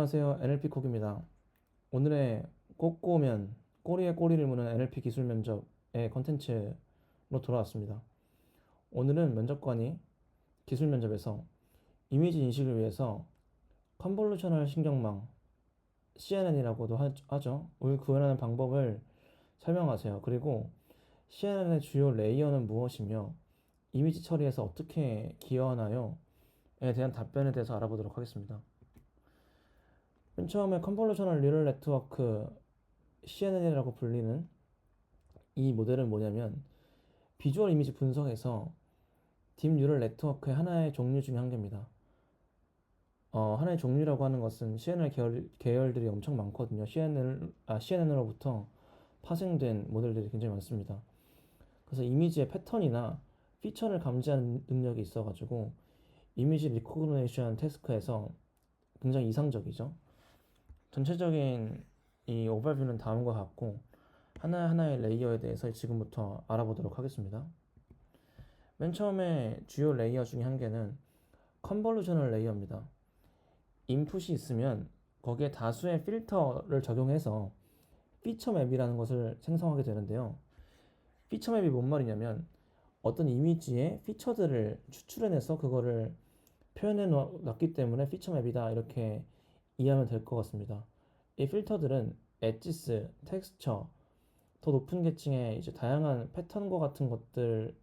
안녕하세요. NLP콕입니다. 오늘의 꼬꼬면 꼬리에 꼬리를 무는 NLP 기술 면접의 컨텐츠로 돌아왔습니다. 오늘은 면접관이 기술 면접에서 이미지 인식을 위해서 컨볼루셔널 신경망 CNN이라고도 하죠.을 구현하는 방법을 설명하세요. 그리고 CNN의 주요 레이어는 무엇이며 이미지 처리에서 어떻게 기여하나요?에 대한 답변에 대해서 알아보도록 하겠습니다. 맨 처음에 컨볼루셔널 뉴럴 네트워크 CNN이라고 불리는 이 모델은 뭐냐면 비주얼 이미지 분석에서 딥 뉴럴 네트워크의 하나의 종류 중에 한 개입니다. 하나의 종류라고 하는 것은 CNN 계열들이 엄청 많거든요. CNN으로부터 파생된 모델들이 굉장히 많습니다. 그래서 이미지의 패턴이나 피처를 감지하는 능력이 있어가지고 이미지 리코그니션 태스크에서 굉장히 이상적이죠. 전체적인 이 오버뷰는 다음과 같고 하나하나의 레이어에 대해서 지금부터 알아보도록 하겠습니다. 맨 처음에 주요 레이어 중에 한 개는 컨볼루셔널 레이어입니다. 인풋이 있으면 거기에 다수의 필터를 적용해서 피처맵이라는 것을 생성하게 되는데요. 피처맵이 뭔 말이냐면 어떤 이미지의 피처들을 추출해내서 그거를 표현해 놨기 때문에 피처맵이다 이렇게 이해하면 될 것 같습니다. 이 필터들은 엣지스, 텍스처, 더 높은 계층의 이제 다양한 패턴과 같은 것들을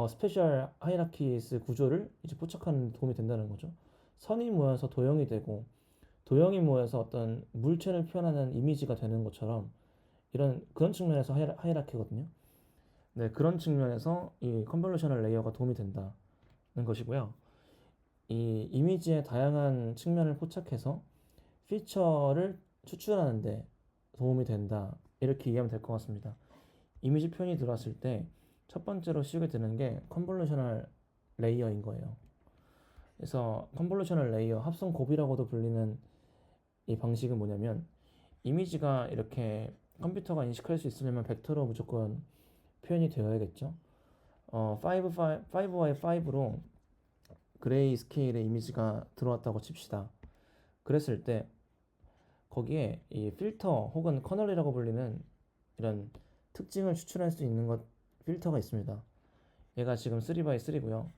스페셜 하이라키스 구조를 이제 포착하는 데 도움이 된다는 거죠. 선이 모여서 도형이 되고 도형이 모여서 어떤 물체를 표현하는 이미지가 되는 것처럼 그런 측면에서 하이라키거든요. 네, 그런 측면에서 이 컨볼루셔널 레이어가 도움이 된다는 것이고요. 이 이미지의 다양한 측면을 포착해서 피처를 추출하는데 도움이 된다. 이렇게 이해하면 될 것 같습니다. 이미지 표현이 들어왔을 때 첫 번째로 씌우게 되는 게 컨볼루셔널 레이어인 거예요. 그래서 컨볼루셔널 레이어, 합성 곱이라고도 불리는 이 방식은 뭐냐면 이미지가 이렇게 컴퓨터가 인식할 수 있으려면 벡터로 무조건 표현이 되어야겠죠. 5by5로 그레이 스케일의 이미지가 들어왔다고 칩시다. 그랬을 때 거기에 이 필터 혹은 커널이라고 불리는 이런 특징을 추출할 수 있는 필터가 있습니다. 얘가 지금 3x3고요.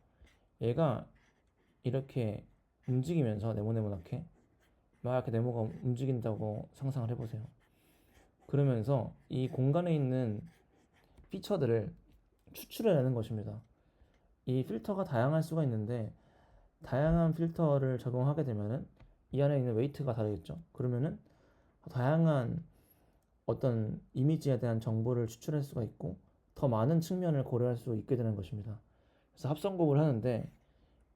얘가 이렇게 움직이면서 네모네모나게 막 이렇게 네모가 움직인다고 상상을 해보세요. 그러면서 이 공간에 있는 피처들을 추출해내는 것입니다. 이 필터가 다양할 수가 있는데 다양한 필터를 적용하게 되면은 이 안에 있는 웨이트가 다르겠죠. 그러면은 다양한 어떤 이미지에 대한 정보를 추출할 수가 있고 더 많은 측면을 고려할 수 있게 되는 것입니다. 그래서 합성곱을 하는데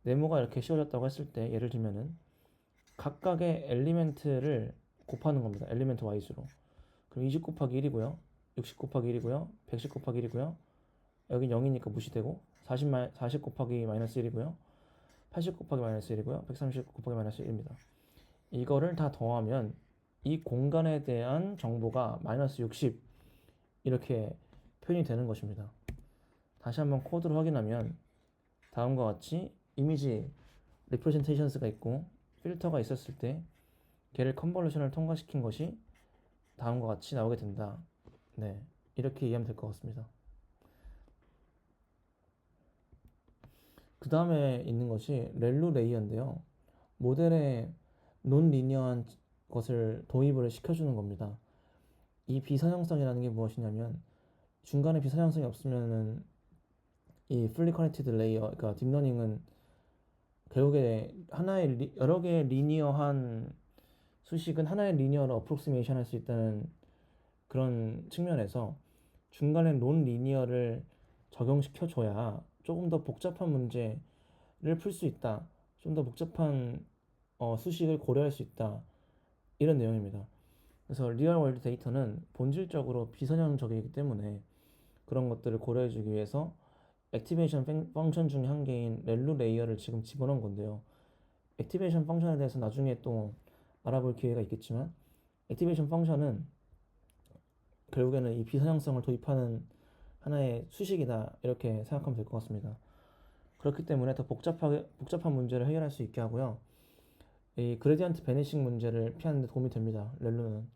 네모가 이렇게 씌워졌다고 했을 때 예를 들면은 각각의 엘리멘트를 곱하는 겁니다. 엘리멘트 와이즈로. 그럼 20 곱하기 1이고요. 60 곱하기 1이고요. 110 곱하기 1이고요. 여긴 0이니까 무시되고 40 곱하기 마이너스 1이고요. 80 곱하기 마이너스 1이고요. 130 곱하기 마이너스 1입니다. 이거를 다 더하면 이 공간에 대한 정보가 마이너스 60 이렇게 표현이 되는 것입니다. 다시 한번 코드를 확인하면 다음과 같이 이미지 리프레젠테이션스가 있고 필터가 있었을 때 걔를 컨볼루션을 통과시킨 것이 다음과 같이 나오게 된다. 네, 이렇게 이해하면 될 것 같습니다. 그 다음에 있는 것이 렐루 레이어인데요. 모델에 논리니어한 것을 도입을 시켜주는 겁니다. 이 비선형성이라는 게 무엇이냐면 중간에 비선형성이 없으면은 이 fully connected layer, 그러니까 딥러닝은 결국에 여러 개의 리니어한 수식은 하나의 리니어로 어프록시메이션 할 수 있다는 그런 측면에서 중간에 논 리니어를 적용시켜 줘야 조금 더 복잡한 문제를 풀 수 있다. 좀 더 복잡한 수식을 고려할 수 있다. 이런 내용입니다. 그래서 리얼 월드 데이터는 본질적으로 비선형적이기 때문에 그런 것들을 고려해주기 위해서 액티베이션 펑션 중에 한 개인 렐루 레이어를 지금 집어넣은 건데요. 액티베이션 펑션에 대해서 나중에 또 알아볼 기회가 있겠지만 액티베이션 펑션은 결국에는 이 비선형성을 도입하는 하나의 수식이다 이렇게 생각하면 될 것 같습니다. 그렇기 때문에 더 복잡한 문제를 해결할 수 있게 하고요. 이 그레디언트 베니싱 문제를 피하는 데 도움이 됩니다. 렐루는.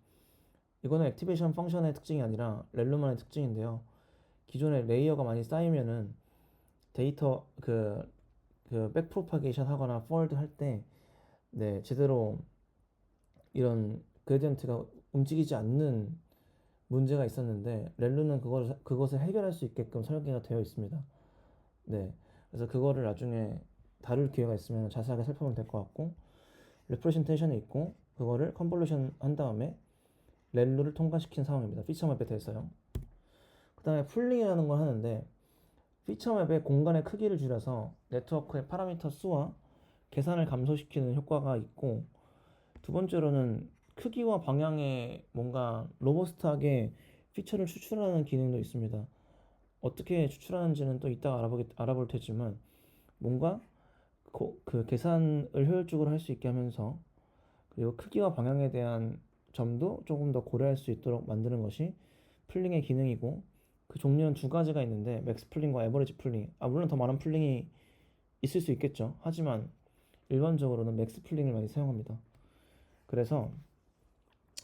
이거는 액티베이션 펑션의 특징이 아니라 렐루만의 특징인데요. 기존에 레이어가 많이 쌓이면은 데이터 그 백프로파게이션 하거나 포월드 할 때 네, 제대로 이런 그레디언트가 움직이지 않는 문제가 있었는데 렐루는 그것을 해결할 수 있게끔 설계가 되어 있습니다. 네, 그래서 그거를 나중에 다룰 기회가 있으면 자세하게 살펴보면 될 것 같고 레프레젠테이션이 있고 그거를 컨볼루션 한 다음에 렐루를 통과시킨 상황입니다. 피처맵에 대해서요. 그 다음에 풀링이라는 걸 하는데 피처맵의 공간의 크기를 줄여서 네트워크의 파라미터 수와 계산을 감소시키는 효과가 있고 두 번째로는 크기와 방향에 뭔가 로버스트하게 피처를 추출하는 기능도 있습니다. 어떻게 추출하는지는 또 이따가 알아볼 테지만 뭔가 그 계산을 효율적으로 할 수 있게 하면서 그리고 크기와 방향에 대한 점도 조금 더 고려할 수 있도록 만드는 것이 풀링의 기능이고 그 종류는 두 가지가 있는데 맥스 풀링과 에버리지 풀링. 물론 더 많은 풀링이 있을 수 있겠죠. 하지만 일반적으로는 맥스 풀링을 많이 사용합니다. 그래서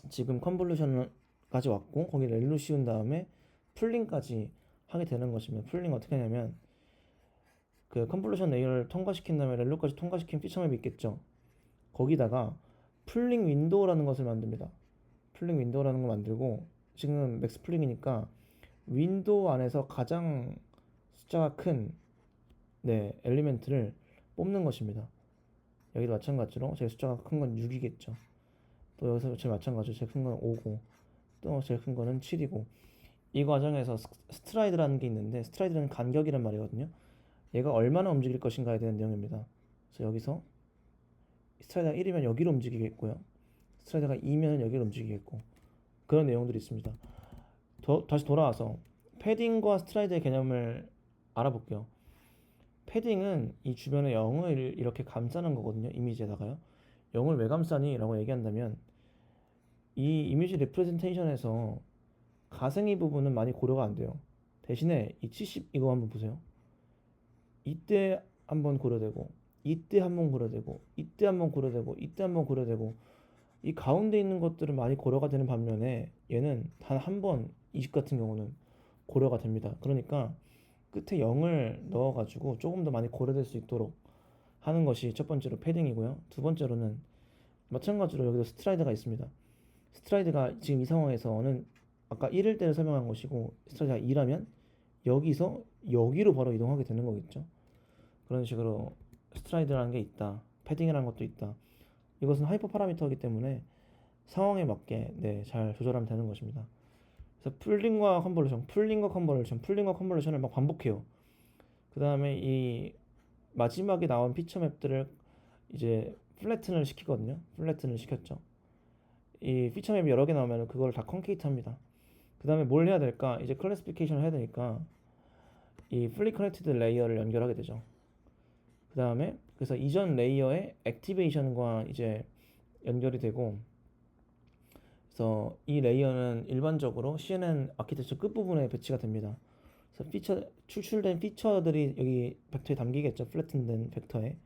지금 컨볼루션까지 왔고 거기 렐루 씌운 다음에 풀링까지 하게 되는 것입니다. 풀링 어떻게 하냐면 그 컨볼루션 레이어를 통과시킨 다음에 렐루까지 통과시킨 피처맵이 있겠죠. 거기다가 풀링 윈도우라는 것을 만듭니다. 풀링 윈도우라는 걸 만들고 지금 맥스 풀링이니까 윈도우 안에서 가장 숫자가 큰 엘리멘트를 뽑는 것입니다. 여기도 마찬가지로 제 숫자가 큰 건 6이겠죠. 또 여기서 제일 마찬가지로 제일 큰 건 5고 또 제일 큰 거는 7이고 이 과정에서 스트라이드라는 게 있는데 스트라이드는 간격이란 말이거든요. 얘가 얼마나 움직일 것인가에 대한 내용입니다. 그래서 여기서 스트라이드가 1이면 여기로 움직이겠고요. 스트라이드가 2면 여기로 움직이겠고 그런 내용들이 있습니다. 다시 돌아와서 패딩과 스트라이드의 개념을 알아볼게요. 패딩은 이 주변에 0을 이렇게 감싸는 거거든요. 이미지에다가요. 0을 왜 감싸니? 라고 얘기한다면 이 이미지 리프레젠테이션에서 가생이 부분은 많이 고려가 안 돼요. 대신에 이 70 이거 한번 보세요. 이때 한번 고려되고 이때 한번 고려되고 이때 한번 고려되고 이때 한번 고려되고 이 가운데 있는 것들은 많이 고려가 되는 반면에 얘는 단 한 번 20 같은 경우는 고려가 됩니다. 그러니까 끝에 0을 넣어가지고 조금 더 많이 고려될 수 있도록 하는 것이 첫 번째로 패딩이고요. 두 번째로는 마찬가지로 여기도 스트라이드가 있습니다. 스트라이드가 지금 이 상황에서는 아까 1일 때를 설명한 것이고 스트라이드가 2라면 여기서 여기로 바로 이동하게 되는 거겠죠. 그런 식으로 스트라이드라는 게 있다. 패딩이라는 것도 있다. 이것은 하이퍼 파라미터이기 때문에 상황에 맞게 잘 조절하면 되는 것입니다. 그래서 풀링과 컨볼루션을 막 반복해요. 그 다음에 이 마지막에 나온 피처 맵들을 이제 플래튼을 시키거든요. 플래튼을 시켰죠. 이 피처 맵이 여러 개 나오면 그걸 다 컨케이트 합니다. 그 다음에 뭘 해야 될까? 이제 클래시피케이션을 해야 되니까 이 풀리 커넥티드 레이어를 연결하게 되죠. 그 다음에 그래서 이전 레이어의 액티베이션과 이제 연결이 되고 그래서 이 레이어는 일반적으로 CNN 아키텍처 끝부분에 배치가 됩니다. 그래서 출출된 피처들이 여기 벡터에 담기겠죠. 플래튼된 벡터에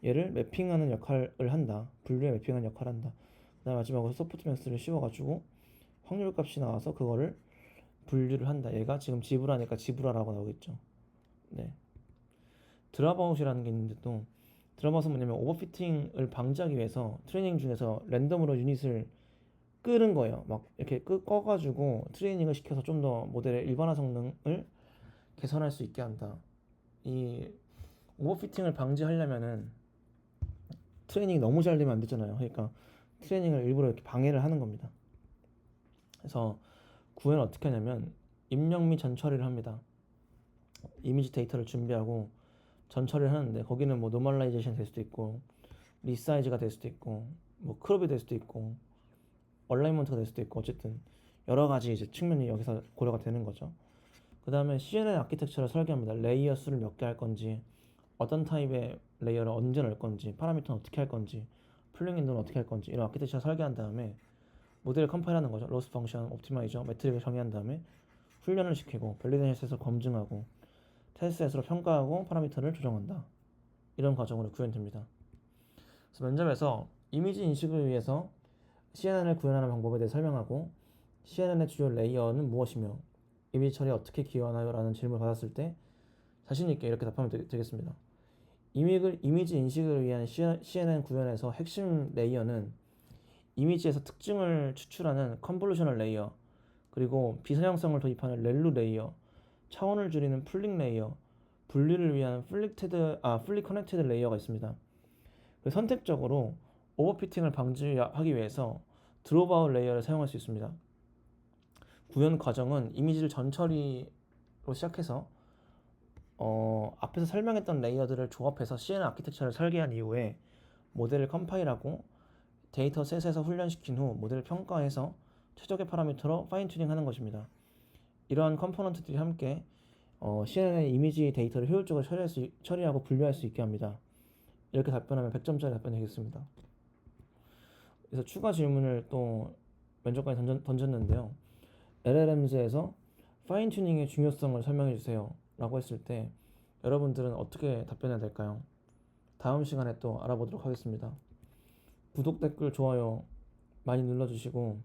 얘를 매핑하는 역할을 한다. 분류에 매핑하는 역할을 한다. 그 다음 마지막으로 소프트맥스를 씌워가지고 확률 값이 나와서 그거를 분류를 한다. 얘가 지금 지브라니까 지브라라고 나오겠죠. 네. 드랍아웃이라는 게 있는데 또 드랍아웃은 뭐냐면 오버피팅을 방지하기 위해서 트레이닝 중에서 랜덤으로 유닛을 끄는 거예요. 막 이렇게 꺼가지고 트레이닝을 시켜서 좀 더 모델의 일반화 성능을 개선할 수 있게 한다. 이 오버피팅을 방지하려면은 트레이닝이 너무 잘 되면 안 되잖아요. 그러니까 트레이닝을 일부러 이렇게 방해를 하는 겁니다. 그래서 구현을 어떻게 하냐면 입력 및 전처리를 합니다. 이미지 데이터를 준비하고 전처리를 하는데 거기는 뭐 노멀라이제이션 될 수도 있고 리사이즈가 될 수도 있고 뭐 크롭이 될 수도 있고 얼라이먼트가 될 수도 있고 어쨌든 여러 가지 이제 측면이 여기서 고려가 되는 거죠. 그 다음에 CNN 아키텍처를 설계합니다. 레이어 수를 몇 개 할 건지 어떤 타입의 레이어를 언제 넣을 건지 파라미터는 어떻게 할 건지 풀링 윈도우는 어떻게 할 건지 이런 아키텍처를 설계한 다음에 모델을 컴파일하는 거죠. 로스 펑션, 옵티마이저, 매트릭을 정의한 다음에 훈련을 시키고 밸리데이션에서 검증하고 테스트셋으로 평가하고 파라미터를 조정한다. 이런 과정으로 구현됩니다. 그래서 면접에서 이미지 인식을 위해서 CNN을 구현하는 방법에 대해 설명하고 CNN의 주요 레이어는 무엇이며 이미지 처리에 어떻게 기여하나요? 라는 질문을 받았을 때 자신 있게 이렇게 답하면 되겠습니다. 이미지 인식을 위한 CNN 구현에서 핵심 레이어는 이미지에서 특징을 추출하는 컨볼루셔널 레이어, 그리고 비선형성을 도입하는 렐루 레이어, 차원을 줄이는 플릭 레이어, 분리를 위한 플리 커넥티드 레이어가 있습니다. 선택적으로 오버피팅을 방지하기 위해서 드롭아웃 레이어를 사용할 수 있습니다. 구현 과정은 이미지를 전처리로 시작해서 앞에서 설명했던 레이어들을 조합해서 CNN 아키텍처를 설계한 이후에 모델을 컴파일하고 데이터셋에서 훈련시킨 후 모델을 평가해서 최적의 파라미터로 파인 튜닝하는 것입니다. 이러한 컴포넌트들이 함께 CNN의 이미지 데이터를 효율적으로 처리하고 분류할 수 있게 합니다. 이렇게 답변하면 100점짜리 답변이 되겠습니다. 그래서 추가 질문을 또 면접관에 던졌는데요. LLM즈에서 파인 튜닝의 중요성을 설명해 주세요 라고 했을 때 여러분들은 어떻게 답변해야 될까요? 다음 시간에 또 알아보도록 하겠습니다. 구독, 댓글, 좋아요 많이 눌러주시고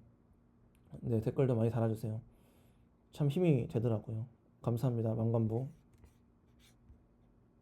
네, 댓글도 많이 달아주세요. 참 힘이 되더라고요. 감사합니다. 만관부.